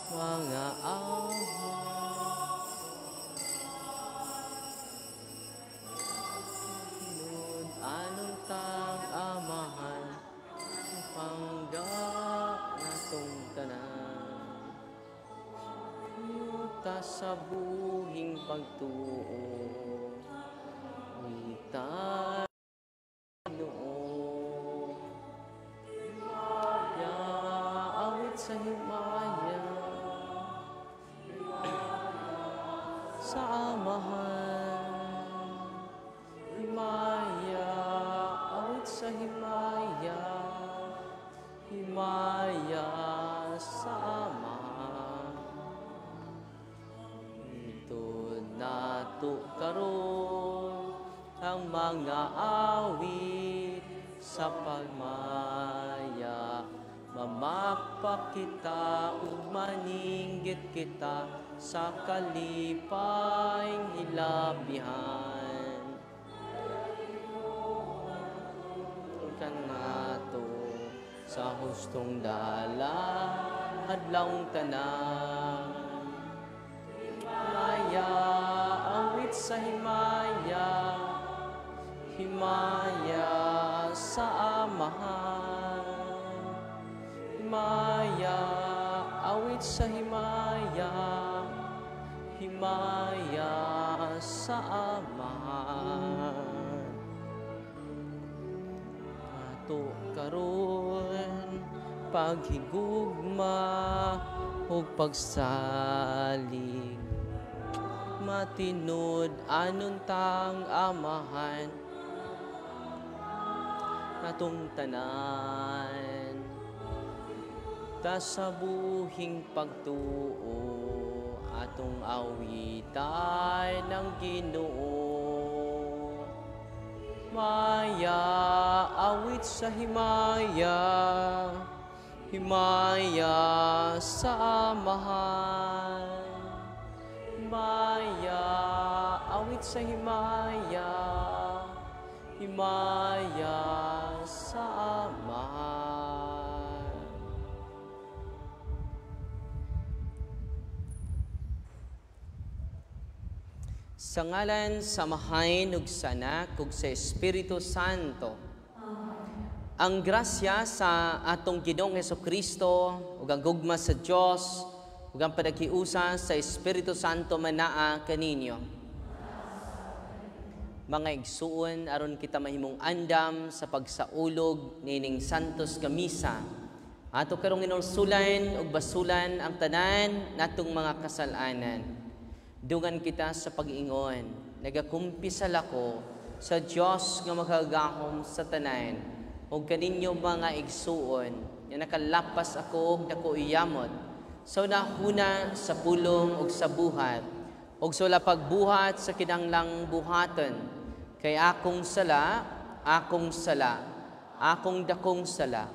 mga ahon. Anong tang amahan, pangga natong tanan. Yuta sa buhing pagtuo, wita noo. Ya awit sa himaya, sa amahan. Himaya, awit sa himaya, himaya sa amahan. Ito nato karon ang mga awit sa pagmaya. Mamapa kita ug maninggit kita sa kalipayng hilabihan. Kan nato sa hustong dala hadlawng tanan. Himaya, awit sa himaya, himaya sa amahan. Himaya, awit sa himaya, himaya sa amahan. Ato karon paghigugma ug pagsalig, matinud anon tang amahan natong tanan. Ta sa buhing pagtuo atong awitan ng Ginoo. Maya, awit sa himaya, himaya sa amahan. Himaya, awit sa himaya, himaya sa amahan. Sa ngalan sa Amahan ug sa Anak ug sa Espiritu Santo. Ang grasya sa atong Ginoong Hesukristo ug ang gugma sa Dios ug ang panakiusa sa Espiritu Santo manaa kaninyo. Mga igsuon aron kita mahimong andam sa pagsaulog nining Santos nga misa. Ato karong inulsulan ug basulan ang tanan natong mga kasalanan. Dungan kita sa pag-ingon, nagakumpisal ako sa Dios nga makagahom sa tanan, ug kaninyo mga igsuon, nga nakalapas ako ug dako iyamot, sa unahuna sa pulong ug sa buhat, ug sa pagbuhat sa kinahanglang buhaton, kay akong sala, akong dakong sala.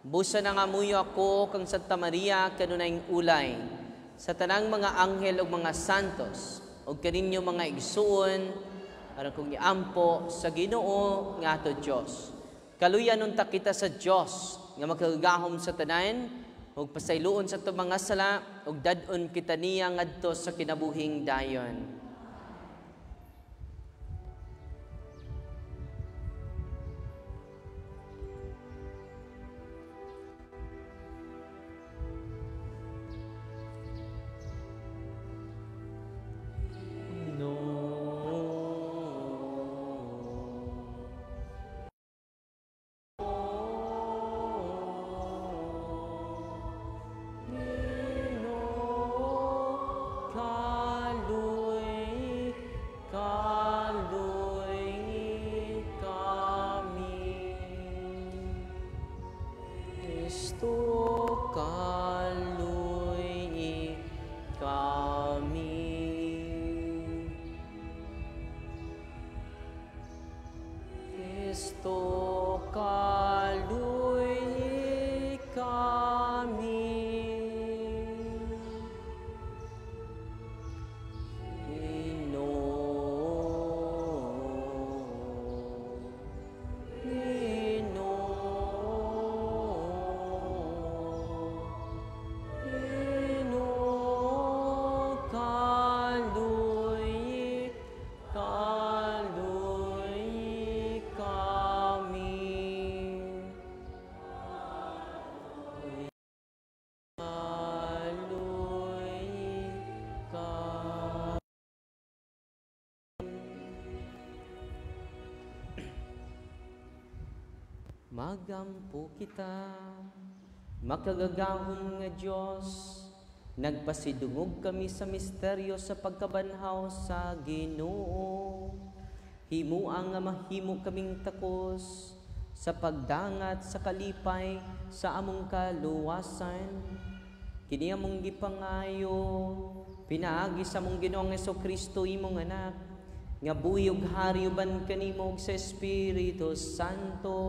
Busa na nga muyo ako kang Santa Maria kanunayng ulay, sa tanang mga anghel ug mga santos, ug kaninyo mga igsuon, aron kong iampo sa Ginoo nga ato Dios. Kaluyan unta kita sa Dios nga makagahom sa tanan, ug pasayloon sa ato mga sala, ug dad-on kita niya ngadto sa kinabuhing dayon. Kaluy Magampo kita, makagagahom nga Diyos, nagpasidungog kami sa misteryo sa pagkabanhaw sa Ginoo. Himuang nga mahimo kaming takos sa pagdangat sa kalipay sa among kaluwasan. Kini among gipangayo, pinaagi sa among Ginoong Hesukristo imong anak, nga buyog hariuban kanimo sa Espiritu Santo,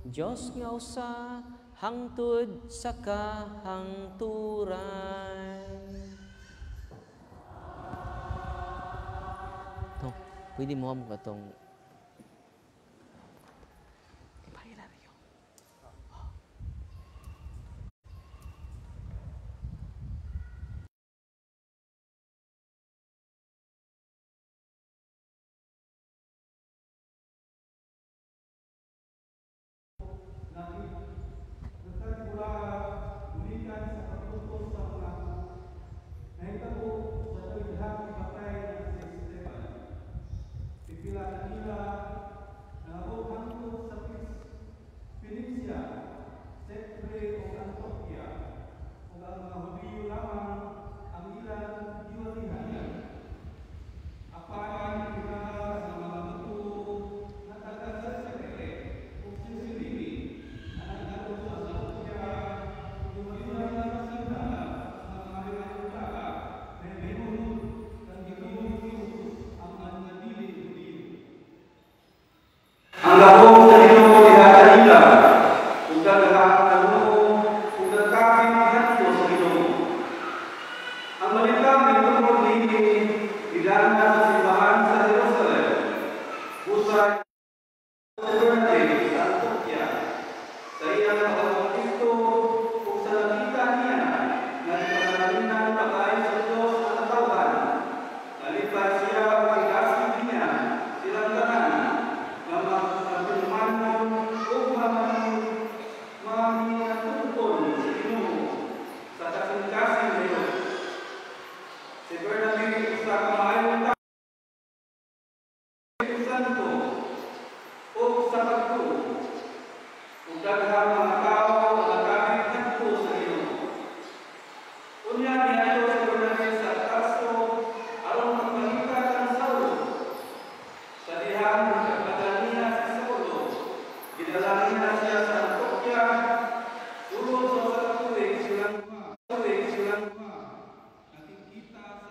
Diyos nga usa, hangtod sa kahangturan. Ito, pwede mo ka itong ipahilaryo. Ang labong sa Ginoo ihahalila, ug daghang kaluho ug nagkabig ngadto sa Ginoo. Ang malitang nitungod niini bilang sa simbahan sa Jerusalem, usay sa Bernabé sa Antioquia, sa iyang pagkakristo ug sa nakita niya na ipagkakalinan pag-ayon sa Diyos na katawhan, nalipad siya ang igasig niya silang tanan na magpatumanon o mahinatupon sa Ginoo sa kasing-kasing ngayon. Si Bernabé sa kamayong tao, Santo, o sa pagtuo, ug daghang mga tao ang nagkabig ngadto sa Ginoo. Unya niadto si Bernabé sa Tarso aron magpalitan ang Saulo. Sa dihang nagpadala niya si Saulo, ginala niya siya sa Antioquia, sulod sa tuwig silang nakikita sa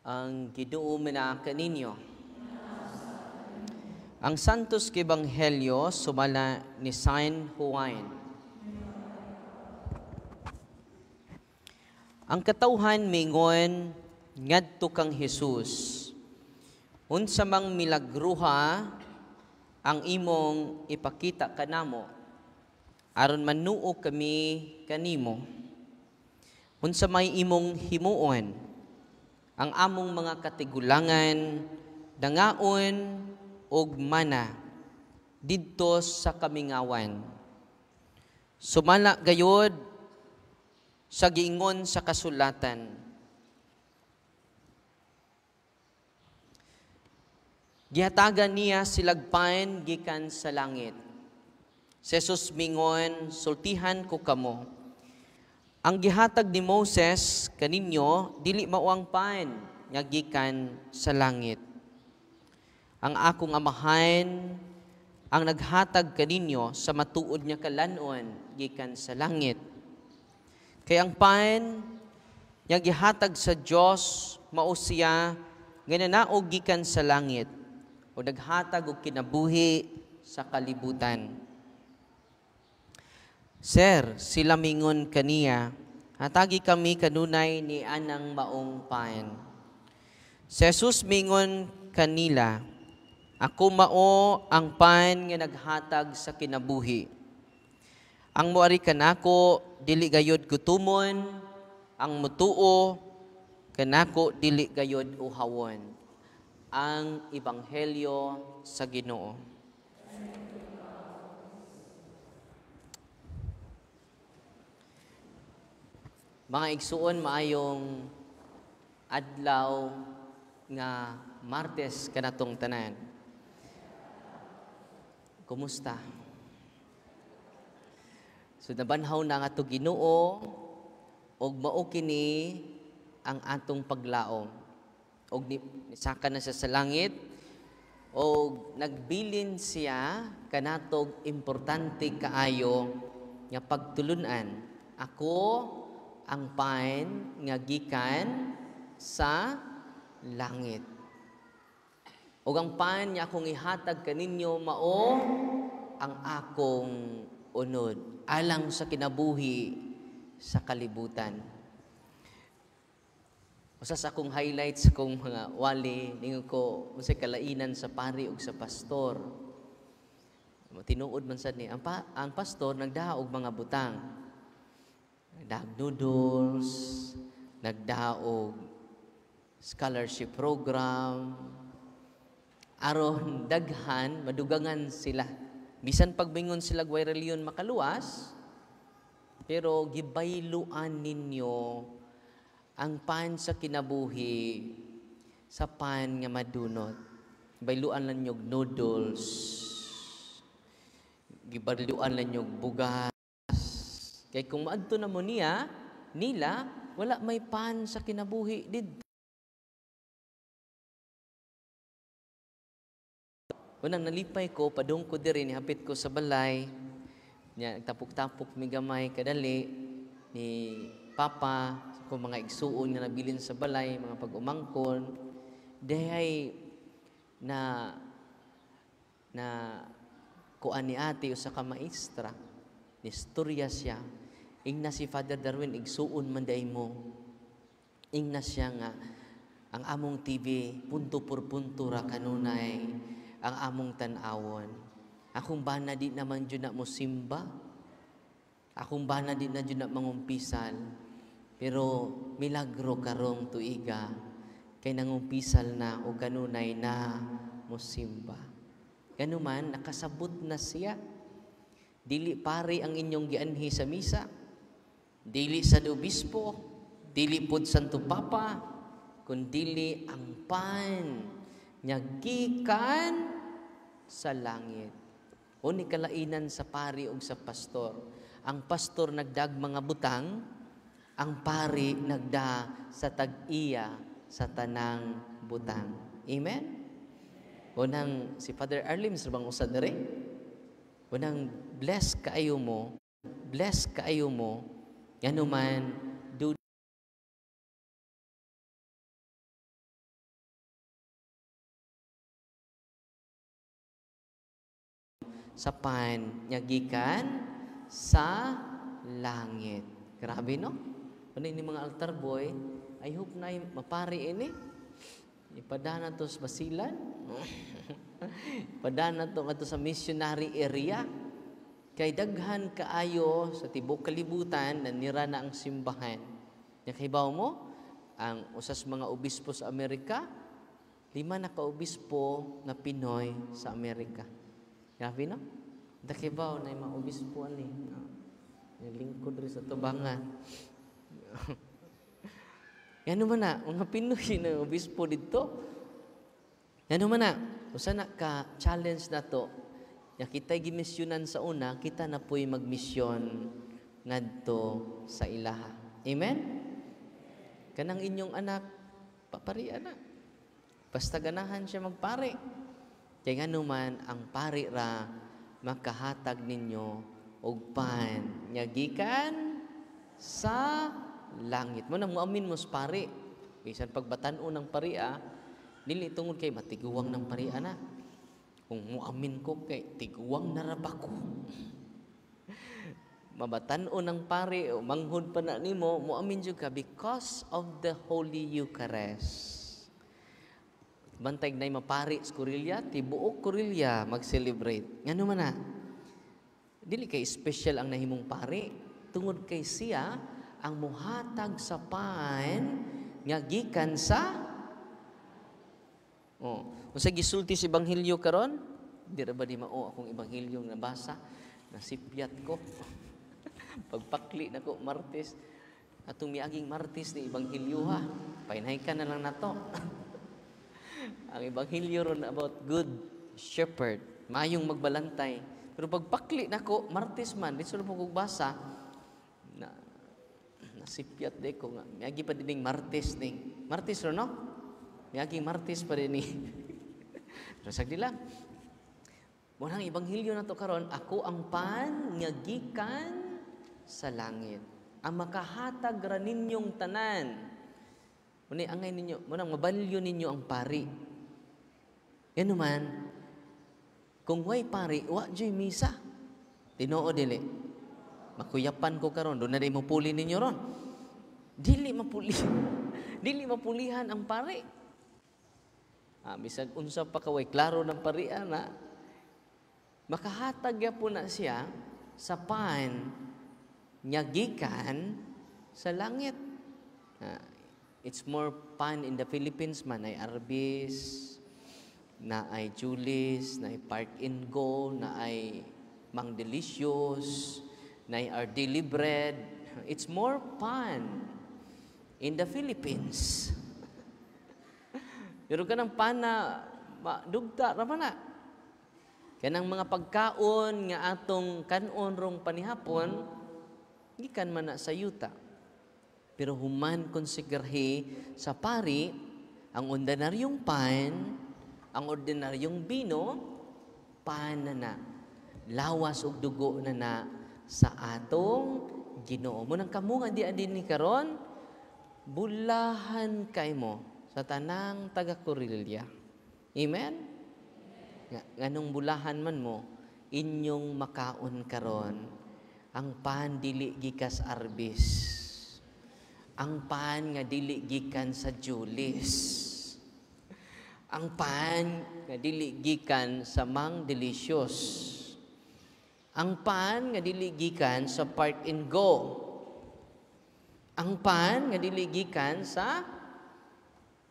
Ang Ginoo manaka ninyo. Ang Santos Ebanghelyo sumala ni San Juan. Ang katawhan mingon ngadto kang Jesus. Unsa mang milagruha ang imong ipakita kanamo aron manuo kami kanimo. Unsa may imong himuon ang among mga katigulangan dangaon og mana didto sa kamingawan. Sumala gayod sa giingon sa kasulatan. Gihatagan niya silagpain gikan sa langit. Si Jesus mingon, sultihan ko kamo. Ang gihatag ni Moses kaninyo dili mao ang pain nga gikan sa langit. Ang akong amahan ang naghatag kaninyo sa matuod niya kalanon gikan sa langit. Kay ang pain nga gihatag sa Dios mao siya nga nanaog gikan sa langit o naghatag og kinabuhi sa kalibutan. Sir, sila mingon kaniya, hatagi kami kanunay ni anang maong pain. Si Jesus mingon kanila, ako mao ang pain nga naghatag sa kinabuhi. Ang moari kanako dili gayod gutumon, ang mutuo kanako dili gayod uhawon. Ang Ebanghelyo sa Ginoo. Mga igsuon, maayong adlaw nga Martes kanatong tanan. Kumusta? So nabanhaw na nga ito Ginoo og mao kini ang atong paglaom. Og nisaka na siya sa langit og nagbilin siya kanatog importante kaayo nga pagtulunan. Ako ang pain nga gikan sa langit. O ang pain nga akong ihatag kaninyo mao ang akong unod alang sa kinabuhi sa kalibutan. Usa sa akong highlights kung mga wali ningon ko unsay kalainan sa pari ug sa pastor. Tinuod man sad ni ang pastor nagdaog mga butang. Nagdaog noodles, nagdaog scholarship program, aron daghan, madugangan sila. Bisan pagmingon sila way reliyon makaluwas, pero gibayluan ninyo ang pan sa kinabuhi sa pan nga madunot. Bayluan lang yung noodles, gibayluan lang yung bugas. Kaya kung maadto na mo nila, wala may pan sa kinabuhi did. Unang nalipay ko, padung ko diri, hapit ko sa balay, nagtapok-tapok mi gamay kadali, ni Papa, kung mga igsuon na nabilin sa balay, mga pag-umangkon, dahay na kuan ni ate o sa kamaistra, ni istorya siya, ingna si Father Darwin, igsuon man day mo, ingna siya nga, ang among TV, punto por punto ra kanunay, ang among tanawon. Akong bana di naman dyan na mo simba. Akong bana di na dyan na mangumpisal. Pero milagro karong tuiga. Kay nangumpisal na o kanunay na mo simba. Ganuman, nakasabot na siya. Dili pari ang inyong gianhi sa misa. Dili sa obispo. Dili pod Santo Papa. Kundili ang pan nya gikan sa langit. O ni kalainan sa pari o sa pastor. Ang pastor nagdag mga butang, ang pari nagda sa tag-iya sa tanang butang. Amen? Unang si Father Arlim sa bang usad na rin. Unang bless kaayo mo, yanuman sa pan nya gikan sa langit. Grabe no? Ano ini mga altar boy, I hope na mapari ini. Ipadana to sa basilan. Ipadana to ngadto sa missionary area. Kay daghan kaayo sa tibok kalibutan nanira na ang simbahan. Nya kay bawo mo ang usas mga obispo sa Amerika, 5 na ka-obispo na Pinoy sa Amerika. Grabe no? Daki bawo na mga obispo ani. Yung lingkod rin sa tubangan. Yan naman na, mga Pinoy na obispo dito. Yan naman na, kung saan ka-challenge na to, ya kita'y gimisyonan sa una, kita na po'y magmisyon ngadto sa ilaha. Amen? Kanang inyong anak, paparian na. Basta ganahan siya magpari. Kaya nga naman, ang pari ra, makahatag ninyo og pan nya gikan sa langit. Mo nang muamin mo sa pari. Bisan pagbatan-o ng paria, dili tungod kay matiguwang ng paria na. Kung muamin ko kay tiguwang na raba ko. Mabatan-o ng pari o manghud pa na nimo, muamin jud ka because of the Holy Eucharist. Bantay na mapari sa Korilya, tibuok Korilya mag-celebrate. Ngano man na? Dili kay special ang nahimong pari. Tungod kay siya, ang muhatag sa pan nga gikan sa unsa gisulti sa ebanghelyo karon? Di ra ba di mao akong ebanghelyo nabasa, nasipyat ko. Pagpakli nako Martes, atong miaging Martes ni ebanghelyo ha. Painhay ka na lang nato. Ang ebanghelyo ron about good shepherd, mayong magbalantay. Pero pagpakli nako Martes man, dito na ko basa na nasipyat de ko nga. Miagi pa dining Martes ning. Martes ro no? Miagi Martes pa din ni. Pero sagdi lang. Munang ebanghelyo na to karon, ako ang pan nga gikan sa langit. Ang makahatag ra ninyong tanan. Muna angay ninyo, munang mabalyo ninyo ang pari. Yan naman, kung way pari, wa joy misa. Tinoo dili. Makuyapan ko karon, doon na rin mapuli ninyo ron. Dili mapuli. Dili mapulihan ang pari. Bisag unsa pa kaway klaro ng parian na makahatag ya po na siya sa pan nya gikan sa langit. It's more pan in the Philippines man ay Arbis, na ay Julis, na ay Park and Go, na ay Mang Delicious, na ay Our Daily Bread. It's more pan in the Philippines. Pero kanang pan na dugta raman na. Kanang mga pagkaon nga atong kanon rong panihapon, gikan man na sa yuta. Pero human konsegrhe sa pari, ang ordinaryong pan, ang ordinaryong bino, pan na. Lawas ug dugo na sa atong Ginoo. Munang kamo nga di adin ni karon, bulahan kay mo sa tanang taga Corilya. Amen? Nganong bulahan man mo, inyong makaon karon ang pan dili gikas Arbis. Ang pan nga dili gikan sa Julis. Ang pan nga dili gikan sa Mang Delicious. Ang pan nga dili gikan sa Park and Go. Ang pan nga dili gikan sa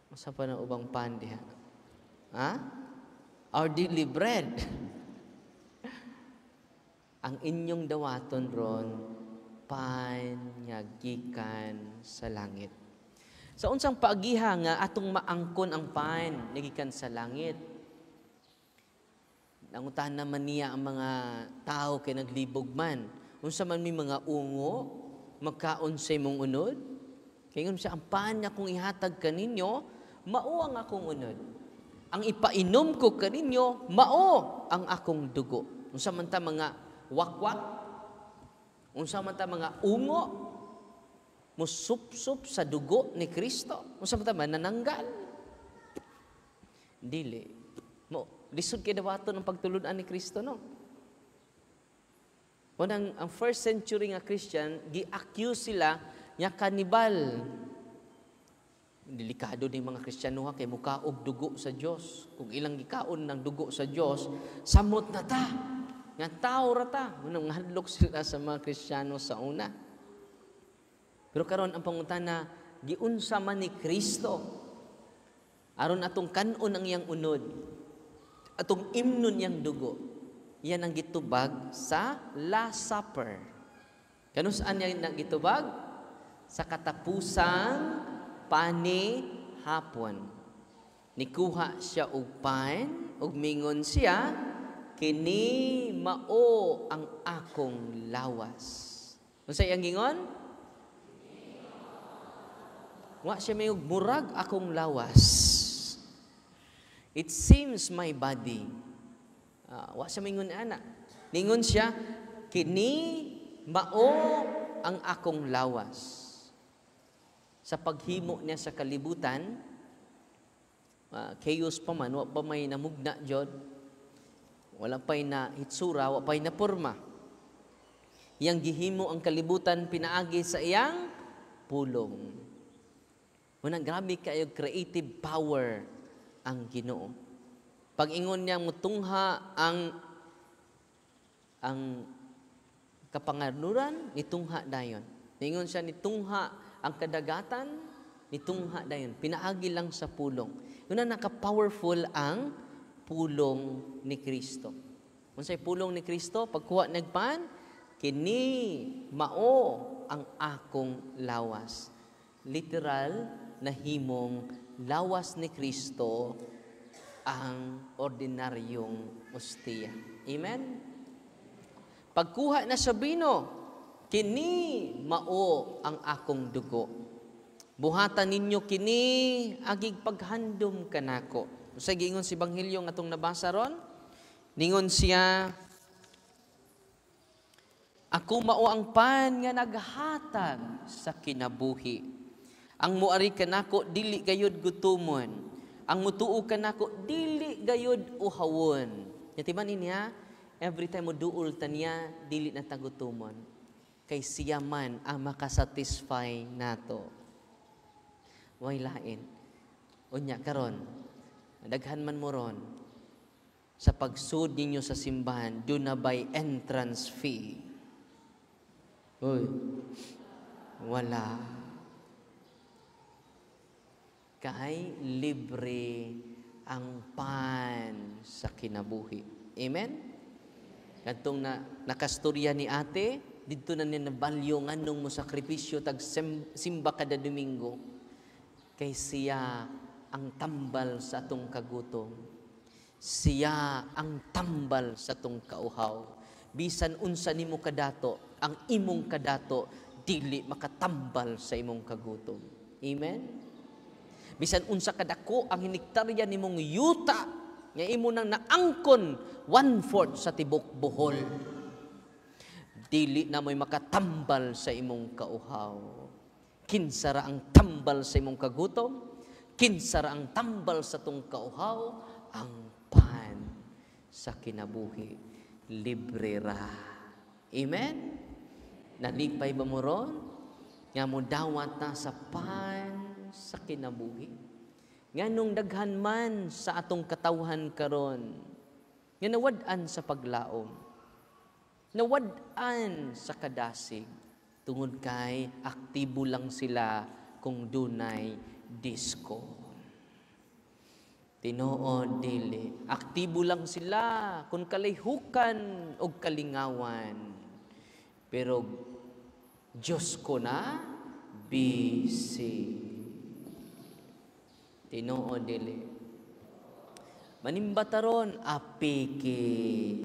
usa pa na ubang pan diha. Our Daily Bread. Ang inyong dawaton ron, pan nga gikan sa langit. Sa unsang paagiha nga atong maangkon ang pan nga gikan sa langit. Nangutan naman niya ang mga tao kay naglibog man. Unsa man may mga ungo, magkaon sa imong unod. Kaya nga siya, ang pan nga kung ihatag kaninyo, mao ang akong unod. Ang ipainom ko kaninyo, mao ang akong dugo. Unsa man ta mga wakwak, unsa man ta mga ungo, musup-sup sa dugo ni Kristo. Unsa man ta manananggal. Dili. Mo lisod kay dawaton ang pagtuludan ni Kristo no. Unang ang first century nga Christian, gi-accuse sila nga kanibal. Delikado ni mga Kristiyano kay mukaog dugo sa Dios. Kung ilang gikaon ng dugo sa Dios, samot na ta. Nga tao ra ta. Unang hadlok sila sa mga Kristiyano sa una. Pero karon ang pangutana, giunsa man ni Kristo aron atong kanon ang iyang unod, atong imnon iyang dugo. Yan ang gitubag sa Last Supper. Kanusaan niya gitubag? Sa katapusang panihapon. Nikuha siya og pan, ug mingon siya, kini mao ang akong lawas. Unsay ang gingon? Wa siya may murag akong lawas. It seems my body. Wa siya mingon ana. Ningon siya, kini mao ang akong lawas. Sa paghimo niya sa kalibutan, chaos pa man, wa pa may namugna jud. Wala pa'y na hitsura, wa pa'y na porma. Iyang gihimo ang kalibutan pinaagi sa iyang pulong. Unang grabe kayo creative power ang Ginoo. Pag ingon niya mutungha ang kapanganuran, nitungha dayon. Ingon siya nitungha ang kadagatan, nitungha dayon. Pinaagi lang sa pulong. Yun na naka-powerful ang pulong ni Kristo. Unsay pulong ni Kristo? Pagkuha nagpan, kini mao ang akong lawas. Literal na himong lawas ni Kristo ang ordinaryong ostiya. Amen? Pagkuha na sa bino, kini mao ang akong dugo. Buhatan ninyo kini agig paghandom kanako. Sa gingon si Banghilyo nga atong nabasa ron, ningon siya, ako mao ang pan nga naghatag sa kinabuhi. Ang muari kanako dili gayud gutumon. Ang mutuo kanako dili gayud uhawon. Yatiman niya, every time mo duol ta niya, dili na tagutumon. Kay siya man ang makasatisfy nato. Way lain. Unya karon, daghan man mo ron, sa pagsud ninyo sa simbahan, do na by entrance fee. Uy, wala. Kay libre ang pan sa kinabuhi. Amen? Kantong nakastorya ni ate, dito na niya nabalyo nganong mo sakripisyo tag simba kada Domingo. Kay siya ang tambal sa atong kagutom. Siya ang tambal sa atong kauhaw. Bisan unsa nimo kadato, ang imong kadato dili makatambal sa imong kagutom. Amen? Bisan unsa kadako ang hiniktarya nimong yuta nga imo nang naangkon 1/4 sa tibok Bohol. Dili na mo'y makatambal sa imong kauhaw. Kinsara ang tambal sa imong kagutom, kinsara ang tambal sa tong kauhaw, ang pan sa kinabuhi. Libre ra. Amen? Nalipay ba mo ron? Nga mo dawat na sa pan sa kinabuhi. Nganong daghan man sa atong katawhan karon, nga nawad-an sa paglaom, nawad-an sa kadasig, tungod kay aktibo lang sila kung dunay disco. Tinuod dili, aktibo lang sila kung kalayhukan o kalingawan. Pero Diyos ko na busy. Tinuod dili. Manimbataron apiki.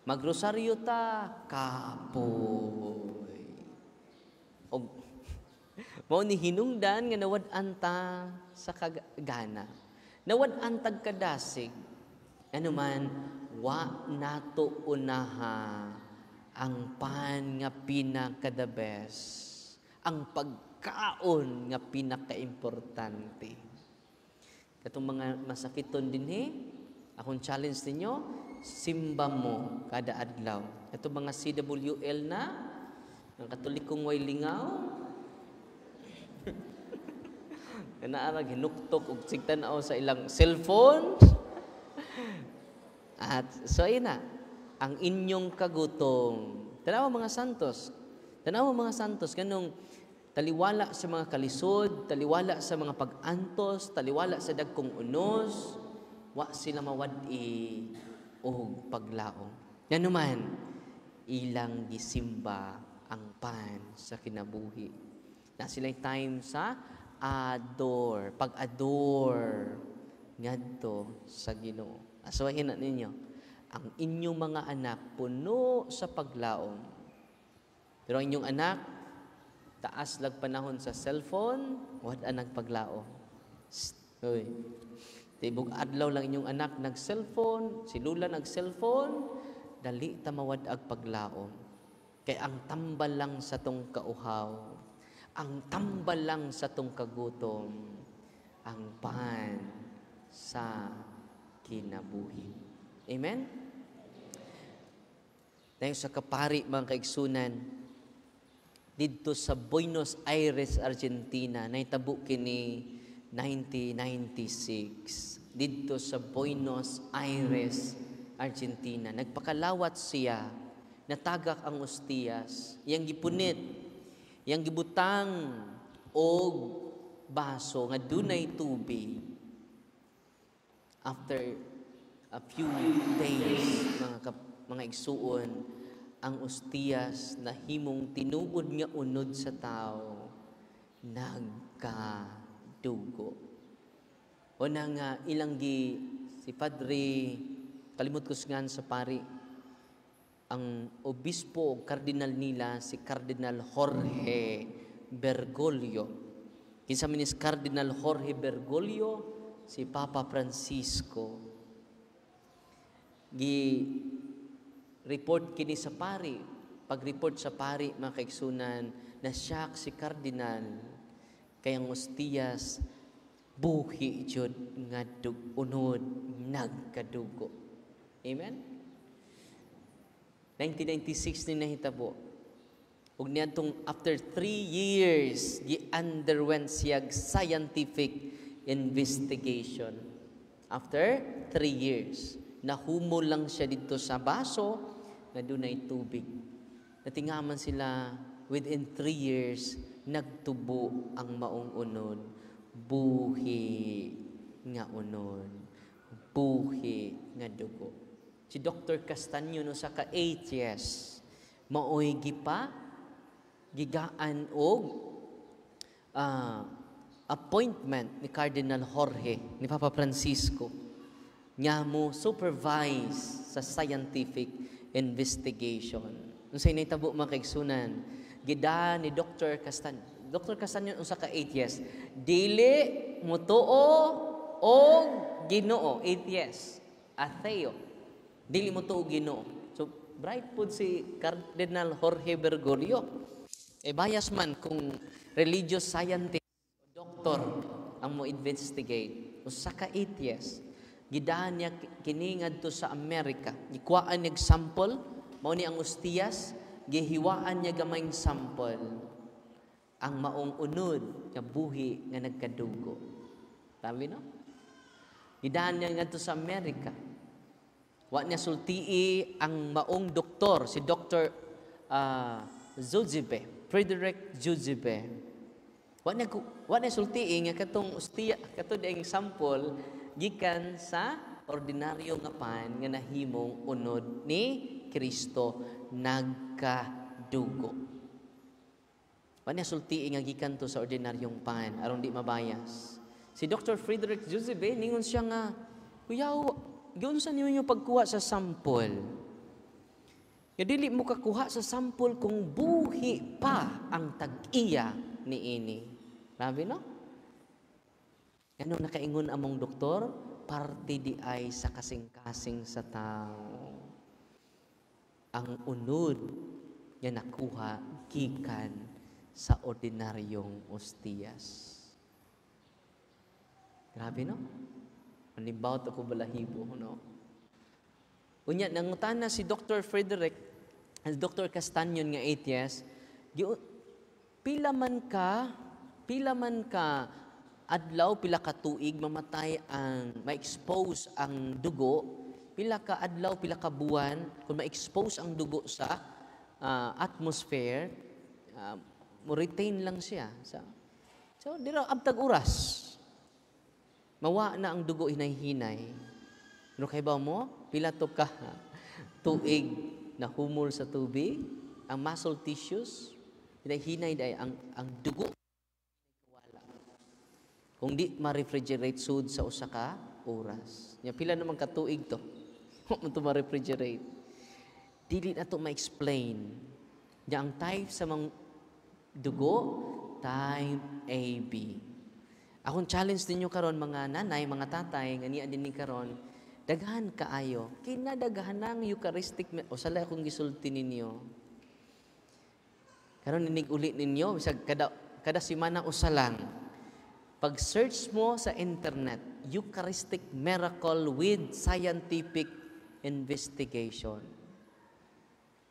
Magrosaryo ta kapoy. Og mao ni hinungdan nga nawad-an ta sa kagana. Nawad-an tag kadasig. Ano man wa nato unaha ang pan nga pinaka the best. Ang pagkaon nga pinaka-importante. Katong mga masakiton dinhi, akong challenge ninyo, simba mo kada adlaw. Ito mga CWL na, ang Katolikong way lingaw, naarag hinuktok og sigtanaw sa ilang cellphone. At so ayun na, ang inyong kagutom. Tanawa mga santos, kanong taliwala sa mga kalisod, taliwala sa mga pag-antos, taliwala sa dagkong unos, wa sila mawad-i o paglaong. Yan naman, ilang gisimba ang pan sa kinabuhi. Na sila'y time sa pag-adore ngadto sa Ginoo. Asawahin na ninyo, ang inyong mga anak puno sa paglaom. Pero ang inyong anak, taas lag panahon sa cellphone, wad anang paglaom. Uy. Tibog adlaw lang inyong anak nag-cellphone, si Lula nag-cellphone, dali ta mawad ag paglaom. Kay ang tambal lang sa tong kauhaw, ang tambal lang sa tong kagutom, ang pan sa kinabuhi. Amen? Dahil sa kapari mga kaigsunan, dito sa Buenos Aires, Argentina, naitabo kini 1996. Dito sa Buenos Aires, Argentina, nagpakalawat siya, natagak ang ostiyas, yang gipunit, yang gibutang og baso nga dunay tubig. After a few days, mga igsuon, ang ostiyas na himong tinuod nga unod sa tao, nagkadugo. O na nga si Padre, kalimot ko nga sa pari, ang obispo o kardinal nila, si Cardinal Jorge Bergoglio. Kinsa minis Cardinal Jorge Bergoglio, si Papa Francisco. Report kini sa pari. Pag-report sa pari, mga kaigsunan, na-shock si Cardinal. Kaya ang ostiyas, buhi jud nga unod, nagkadugo. Amen? 1996 ni nahitabo. Ug niadtong after 3 years, gi-underwent siya scientific investigation. After 3 years, nahumol lang siya dito sa baso na dunay tubig. Natingaman sila within 3 years, nagtubo ang maong unod. Buhi nga unod. Buhi nga dugo. Si Dr. Castaño no sa ka-8 years, maoy gigaan og appointment ni Cardinal Jorge, ni Papa Francisco, nga mo supervise sa scientific investigation. Nung sa initabo mga kaigsunan, gida ni Dr. Castaño. Dr. Castaño usa ka 8 years. Dili mo tuo og Ginoo, 8 years. Atheo. Dili mo tuo Ginoo. So bright pud si Cardinal Jorge Bergoglio. Bias man kung religious scientist o doctor ang mo investigate. Usa ka 8 years. Gidaan niya kini ngadto sa Amerika. Gikuhaan niya sample, mao ni ang ostiyas, gihiwaan niya gamayng sample. Ang maong unod nga buhi nga nagkadugo. Sabi no? Gidaan niya ngadto sa Amerika. Wa niya sultii ang maong doktor, si Dr. Zuzibe, Frederick Zuzibe. Wa niya sultii nga katong ustiya, katong ding sample gikan sa ordinaryo nga pan nga nahimong unod ni Kristo nagkadugo. Wa niya sultii nga gikan to sa ordinaryong pan aron di mabayas. Si Dr. Frederick Zuzibe ningon siya nga, "Kuyaw, giunsa ninyo pagkuha sa sample? Ya dili mo kakuha sa sample kung buhi pa ang tag-iya niini." Grabe no? Ganun nakaingon among doktor, parte di ay sa kasing-kasing sa tao. Ang unod nga nakuha gikan sa ordinaryong ostiyas. Grabe no? Manibawt ako balahibo, no? Unya, nangutana si Dr. Frederick, Dr. Castanyon nga atheist, pila man ka adlaw, pila ka tuig mamatay ma-expose ang dugo, pila ka adlaw, pila ka buwan, kung ma-expose ang dugo sa atmosphere, mo-retain lang siya. So, di raw abtag oras. Mawa na ang dugo hinay-hinay. Ano kay ba mo? Pila to ka tuig na humol sa tubig, ang muscle tissues, hinay-hinay dahil ang dugo wala. Kung di ma-refrigerate sud sa usa ka oras. Nya pila naman ka tuig to? Mo to ma-refrigerate. Dili na to ma-explain. Nya ang type sa mga dugo, type AB. Akong challenge ninyo karon mga nanay, mga tatay, nga din ni karon, daghan kaayo. Kinadaghan ng Eucharistic o sala akong gisulti ninyo. Karon ninig uli ninyo, bisag kada semana usa lang. Pag-search mo sa internet, Eucharistic miracle with scientific investigation.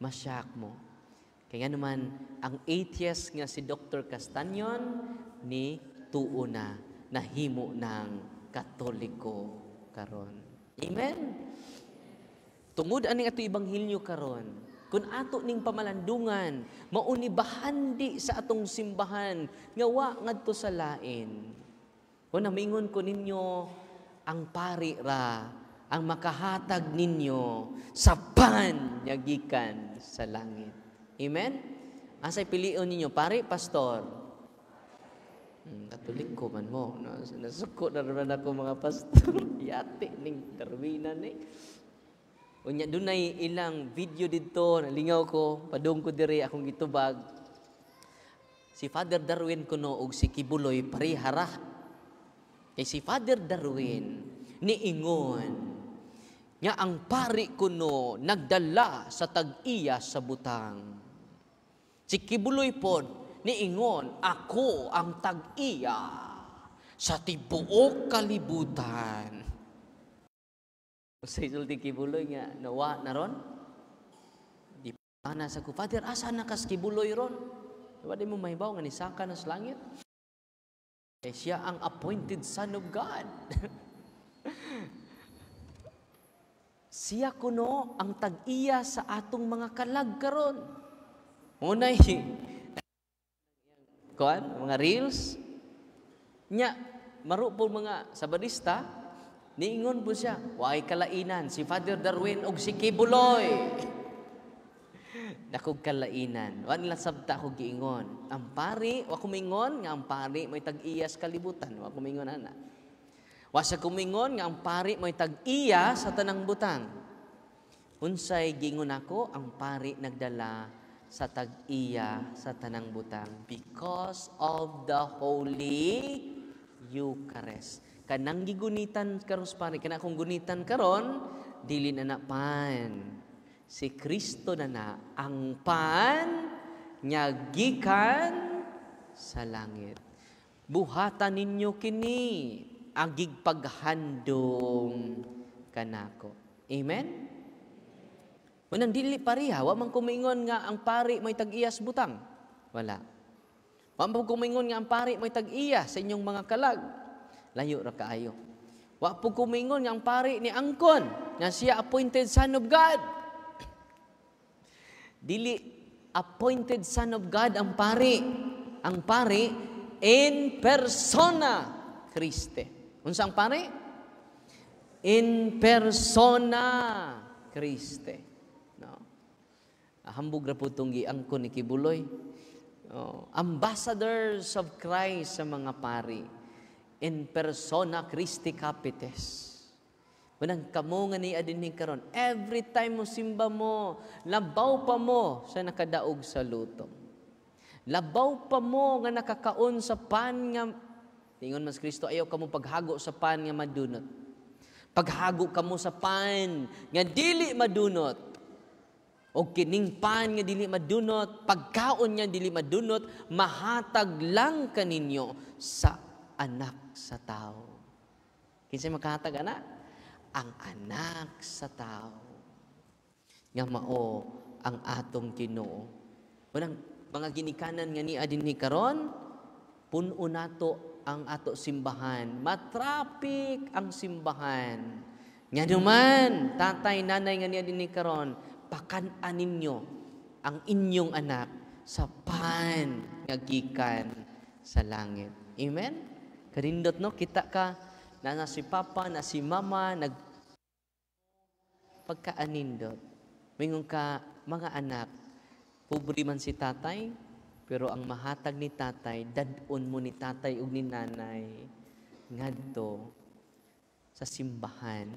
Masyak mo. Kaya naman, ang atheist nga si Dr. Castanyon ni tuo na nahimo ng Katoliko karon. Amen? Tungod aning ato ibanghilyo karon, kung ato ning pamalandungan, maunibahandi sa atong simbahan, nga wa ngadto sa lain. Kung namingon ko ninyo, ang pari ra, ang makahatag ninyo sa panyagikan sa langit. Amen? Asay pilion ninyo, pari, pastor? Katoliko man mo. No? Nasuko na naman ako mga pastor. Yati ning terminan eh. Unya dunay ilang video dito, nalingaw ko, padung ko diri akong gitubag. Si Father Darwin kuno og si Kibuloy parihara. Kay si Father Darwin niingon nga ang pari kuno nagdala sa tag-iya sa butang. Si Kibuloy pod niingon, ako ang tag-iya sa tibuok kalibutan. Sa isulti Kibuloy nga, nawa na ron? Di pa na sa ko, Father, asa na kas Kibuloy ron? Diba di mo mahibaw nga nisaka na sa langit? Eh siya ang appointed Son of God. Siya kuno ang tag-iya sa atong mga kalag karon. Unay, mga reels nya marupol mga sabadista niingon po siya way kalainan si Father Darwin og si Kibuloy dakog kalainan wa nila sabta ko giingon ang pari wa kumingon nga ang pari may tag-iyas kalibutan wa kumingon ana wa sa kumingon nga ang pari may tag-iya sa tanang butang unsay giingon ako ang pari nagdala sa tag-iya sa tanang butang because of the Holy Eucharist. Kanang gigunitan karon pare kana kung gunitan karon dili na pan. Si Kristo na ang pan nya gikan sa langit. Buhatan ninyo kini agig paghandom kanako. Amen. Manang dili pariha, wa man kumingon nga ang pari may tag-iyas butang. Wala. Wa man kumingon nga ang pari may tag-iya sa inyong mga kalag. Layo ra kaayo. Wa po kumingon nga ang pari ni angkon nga siya appointed Son of God. Dili appointed Son of God ang pari. Ang pari in persona Christe. Unsa ang pari? In persona Christe. Hambog ra po itong giangkon ni Kibuloy. Ambassadors of Christ sa mga pari. In persona Christi Capitis. Manang kamo nga ni adin karon. Every time mo simba mo, labaw pa mo sa nakadaog sa luto. Labaw pa mo nga nakakaon sa pan nga, tingon mas Kristo, ayaw kamo paghago sa pan nga madunot. Paghago kamo sa pan nga dili madunot. O kining pan nga dili madunot, pagkaon nga dili madunot, mahatag lang kaninyo sa anak sa tao. Kinsay makahatag anak? Ang anak sa tao. nga mao ang atong Ginoo. Unang mga ginikanan nga niya dinhi karon, puno nato ang ato simbahan. Matrapik ang simbahan. Nga naman, tatay, nanay nga niya dinhi karon, pakan-an ninyo ang inyong anak sa pan nga gikan sa langit. Amen? Karindot no, kita ka na si papa, na si mama, pagkaanindot. Mingon ka, mga anak, pobre man si tatay, pero ang mahatag ni tatay, dadon mo ni tatay ug ni nanay ngadto sa simbahan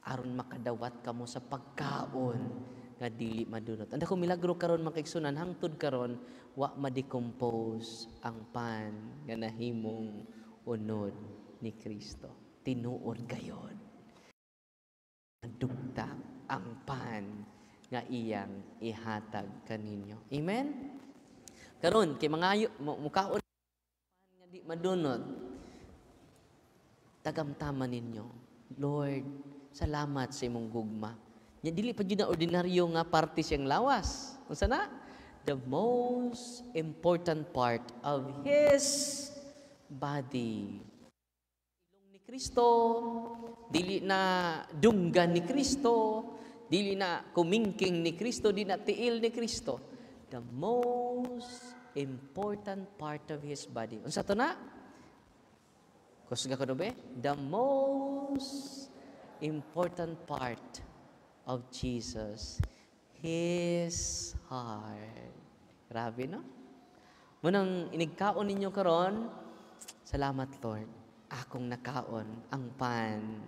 aron makadawat kamo sa pagkaon nga dili madunot. Anda ko milagro karon makaigsunan hangtod karon wa ma-decompose ang pan nga nahimong unod ni Kristo. Tinuod gayon. Dugta ang pan nga iyang ihatag kaninyo. Amen? Karon kay mga mukaon nga di madunot, tagamtaman ninyo. Lord, salamat sa imong gugma. Nya dili pa jud na ordinaryo nga parte siyang lawas. Unsa na? The most important part of His body. Ilong ni Kristo, dili na dunggan ni Kristo, dili na kumingking ni Kristo, dili na tiil ni Kristo. The most important part of His body. Unsa to na? Kusga ko be? The most important part of Jesus, His heart. Grabe, no? Munang inigkaon ninyo karon, salamat Lord, akong nakaon ang pan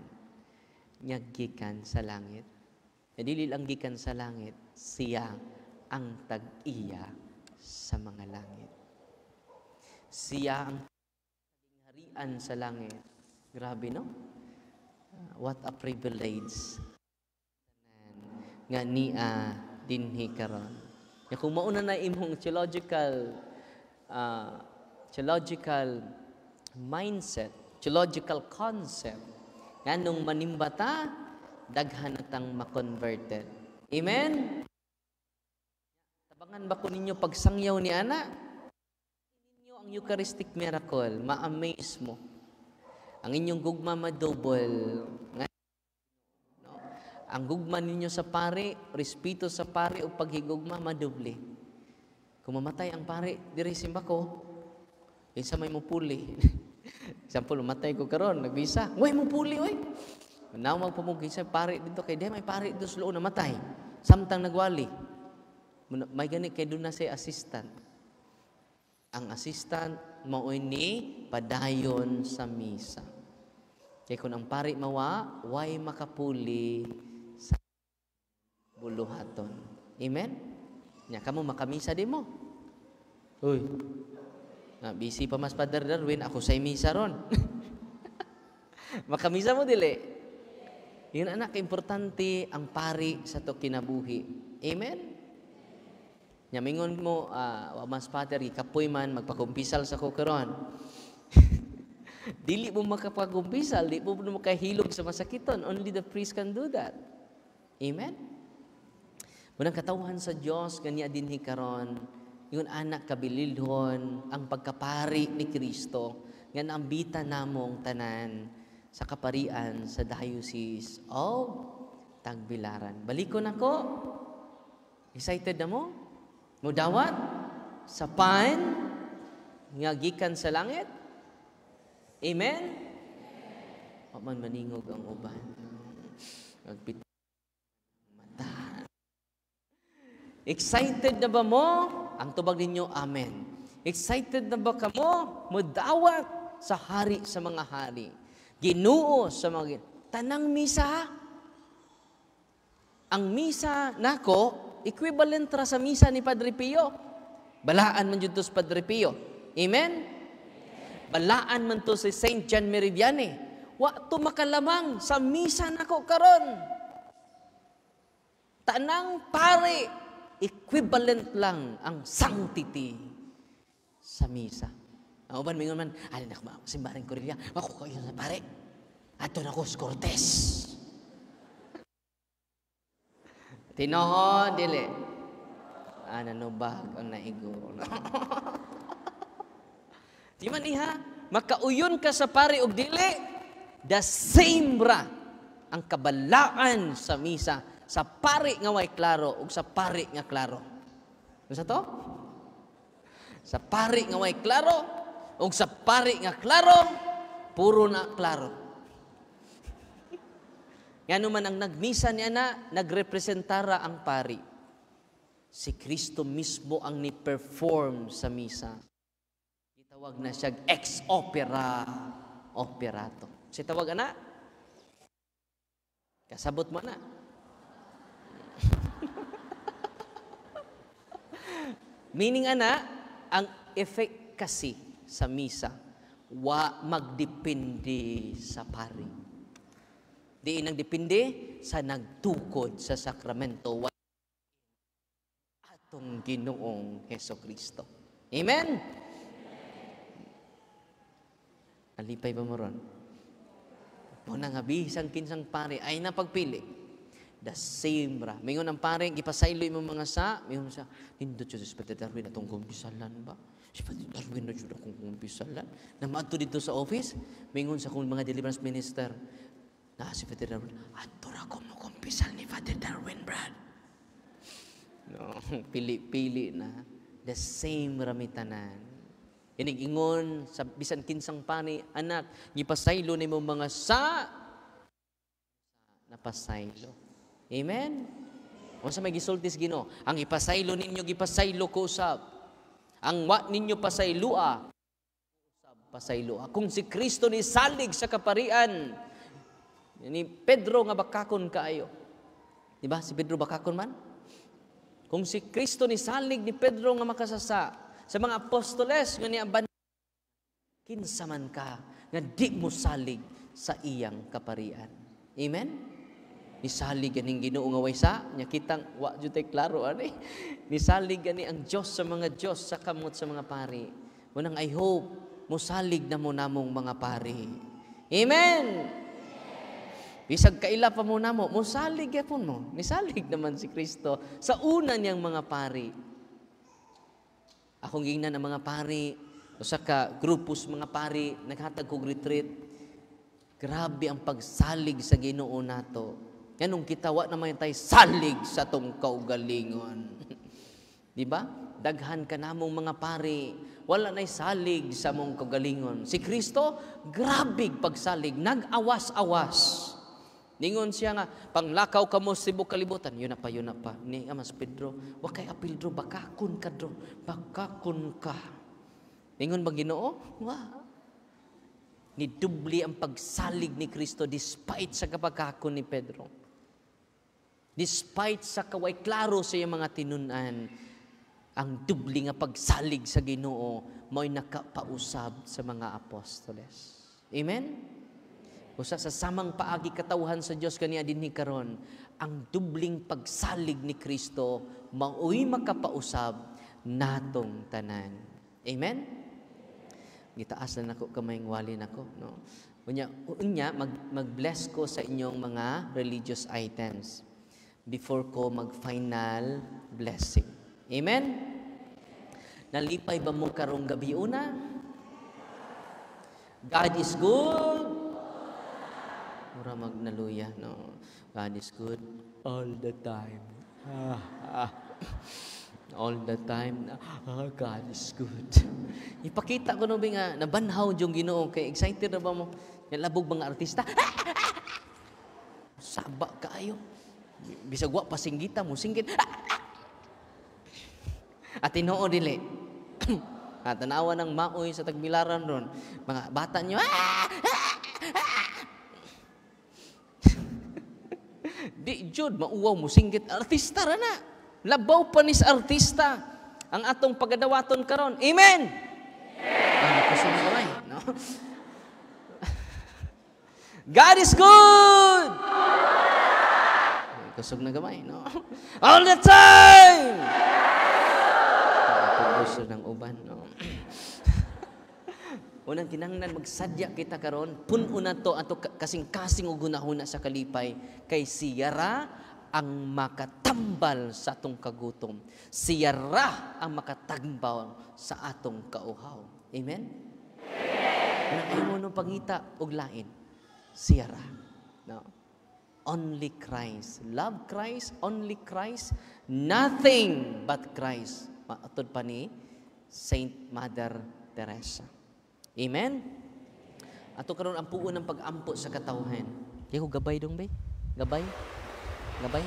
nga gikan sa langit. Dili lang gikan sa langit, siya ang tag-iya sa mga langit. Siya ang harian sa langit. Grabe, no? What a privilege nga niya dinhi karon. Kung mauna na imong theological mindset, theological concept, nganong manimbata, daghan natang ma-converted. Amen? Tabangan ba ko ninyo pagsangyaw ni Ana? Ninyo ang Eucharistic miracle, ma-amaze mo. Ang inyong gugma ma-double. No? Ang gugma ninyo sa pari, respeto sa pari o paghigugma madoble. Kung mamatay ang pari, diri simba ko, isa may mupuli. Example, matay ko karon, nagbisa. Uy, mupuli, uy. Now magpamugin sa pari dito kay may pari dito sa loob na matay. Samtang nagwali. May gani kay doon na si assistant. Ang assistant mao ni padayon sa misa. Kay kung ang pari mawa, way makapuli sa buluhaton. Amen? Nya kamo makamisa di mo. Uy. Na busy pa mas Father Darwin, ako sa misa ron. Makamisa mo dili. Yun anak, importante ang pari sa to kinabuhi. Amen? Nyamingon mo, mas Father, ikapoy man, magpakumpisal sa kukaron. Dili mo makapagkumpisal, di mo makahilog sa masakiton. Only the priest can do that. Amen? Munang katawhan sa Diyos, kanya din hikaron, yun anak kabililhon, ang pagkapari ni Kristo, nga naambita namong tanan, sa kaparian sa Diocese of Tagbilaran. Balikon ako. Excited na mo? Mudawat sa pan nga gikan sa langit? Amen? Paman maningog ang uban. Magpit mata. Excited na ba mo? Ang tubag ninyo, amen. Excited na ba kamo? Mudawat sa hari sa mga hari. Ginoo sa mga tanang misa. Ang misa nako equivalent ra sa misa ni Padre Pio. Balaan man jud to sa Padre Pio. Amen. Balaan man to si Saint John Meridiane. Wa to makalamang sa misa nako karon. Tanang pare equivalent lang ang sanctity sa misa. Ang uban mingon man, alin ako simbaring Cornelia, ako kayo sa pare. Ato na ko sa Cortez. Tinood, dili. Nanubag ang naigo. Di man iha, makauyon ka sa pari og dili, the same ra ang kabalaan sa misa, sa pari nga way klaro ug sa pari nga klaro. Ano sa to? Sa pari nga way klaro ug sa pari nga klaro, puro na klaro. Ngano man ang nagmisa niya na, nagrepresentara ang pari. Si Kristo mismo ang ni-perform sa misa. Itawag na siya ex opera operato. Si tawag ana? Kasabot mo na. Meaning ana, ang efficacy sa misa, wa magdepende sa pari. Di nagdepende sa nagtukod sa sakramento atong Ginoong Hesukristo. Amen? Alipay ba mo ron? Muna nga bisang kinsang pare ay napagpili. The same ra. Mingon ang pare, ipasaylo mo mga sa, mingon sa, nindot siya sa Pati Darwin atong kumpisalan ba? Si Pati Darwin na siya akong kumpisalan. Namato dito sa office, mingon sa kung mga deliverance minister, si Father Darwin, atura ko mo kumpisal ni Father Darwin, Brad. No, pili-pili na. The same ramitanan. Inig-ingon, sa bisan kinsang pani, anak, gipasaylo ni mo mga sa napasaylo. Amen? O sa may gisultis Ginoo, ang ipasaylo ninyo, gipasaylo ko usab. Ang wa ninyo pasaylua, pasaylua. Kung si Kristo ni salig sa kaparian, ni Pedro nga bakakon kaayo. Di ba? Si Pedro bakakon man? Kung si Kristo ni salig ni Pedro nga makasasa sa mga apostoles nga niaban, kinsa man ka nga di mo salig sa iyang kaparian. Amen? Ni salig ganing Ginoo nga way sa nya kitang wa jud tay klaro ani. Ni salig gani ang Dios sa mga Dios sa kamot sa mga pari. Munang I hope mo salig na mo namong mga pari. Amen. Bisag kaila pa mo namo, mosalig yapon mo. Nisalig naman si Kristo sa una niyang mga pari. Akong gingnan ang mga pari, usa ka grupos mga pari, naghatag kog retreat. Grabe ang pagsalig sa Ginoo nato. Ganong kita wa naman tay salig sa tong kaugalingon. Di ba? Daghan ka namong mga pari, wala na'y salig sa mong kaugalingon. Si Kristo, grabig pagsalig, nag-awas-awas. Ningon siya nga, panglakaw ka mo sa kalibutan. Yun na pa. Ni Amas Pedro, wakay apil dro, bakakon ka dro. Bakakon ka. Ningon bang Ginoo? Nidubli ang pagsalig ni Kristo despite sa kapagkakon ni Pedro. Despite sa kaway klaro sa iyang mga tinunan, ang dubli nga pagsalig sa Ginoo mo'y nakapausab sa mga apostoles. Amen? Usa sa samang paagi katawhan sa Dios kaniya dinhi karon, ang dubling pagsalig ni Kristo mao'y makapausab natong tanan. Amen. Gitaas na nako kamay wali nako, no. Unya mag-bless ko sa inyong mga religious items before ko mag-final blessing. Amen. Nalipay ba mo karong gabi una? God is good. Mura magnaluya, no? God is good all the time. All the time. God is good. Ipakita ko no nga, nabanhaw yung Ginoo. Kay excited na ba mo? Nalabog mga artista. Saba kaayo. Bisag wa pasinggita mo, singgit. At Tinoo dili. At tanawa ng maoy sa tagbilaran ron. Mga bata nyo, di jud mauwaw mo singgit artista ra na. Labaw pa ni sa artista ang atong pagadawaton karon. Amen. Amen. No? God is good. Kusog na gamay, no? All the time. Gusto ng uban, no? Unang kinahanglan magsadya kita karon, puno na to ato kasing-kasing og gunahuna sa kalipay kay siyara ang makatambal sa atong kagutom. Siya ra ang makatambal sa atong kauhaw. Amen? Amen. Mo nung pangita og lain. Siya ra. No? Only Christ. Love Christ, only Christ, nothing but Christ. Maatod pa ni Saint Mother Teresa. Amen? Ato karon ang puon ng pag-ampo sa katawhan. Kaya ko gabay dong, bay? Gabay? Gabay?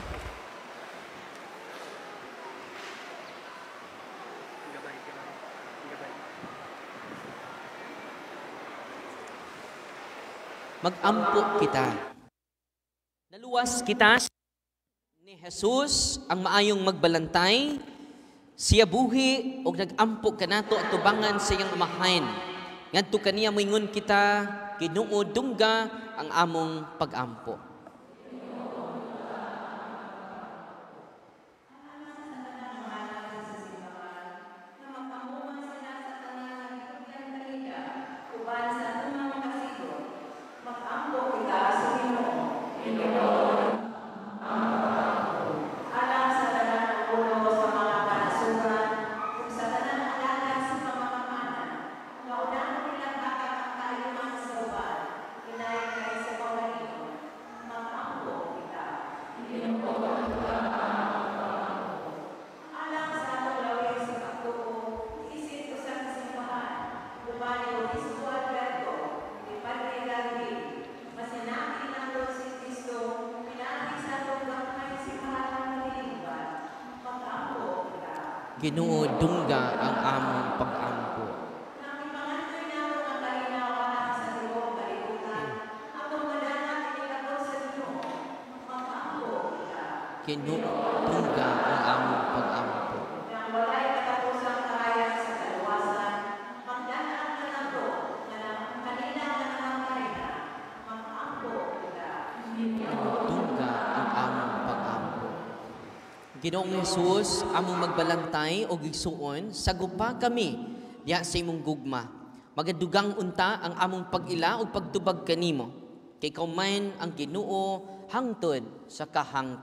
Mag-ampo kita. Naluwas kita ni Jesus ang maayong magbalantay. Siya buhi og nag-ampo kanato at tubangan sa iyang amahan. Ngadto kaniya moingon kita, Ginoo dungga ang among pag-ampo. Ginoo dungga ang among pag-ampo. Ginoo dungga ang among pag-ampo. Dungga ang among pag-ampo. Ginoong Jesus, among magbalantay o gigsuon, sagupa kami diya sa imong gugma. Magadugang unta ang among pag-ila o pagtubag kanimo. Kay kaumain ang Ginoo hangtod sa kahangtod.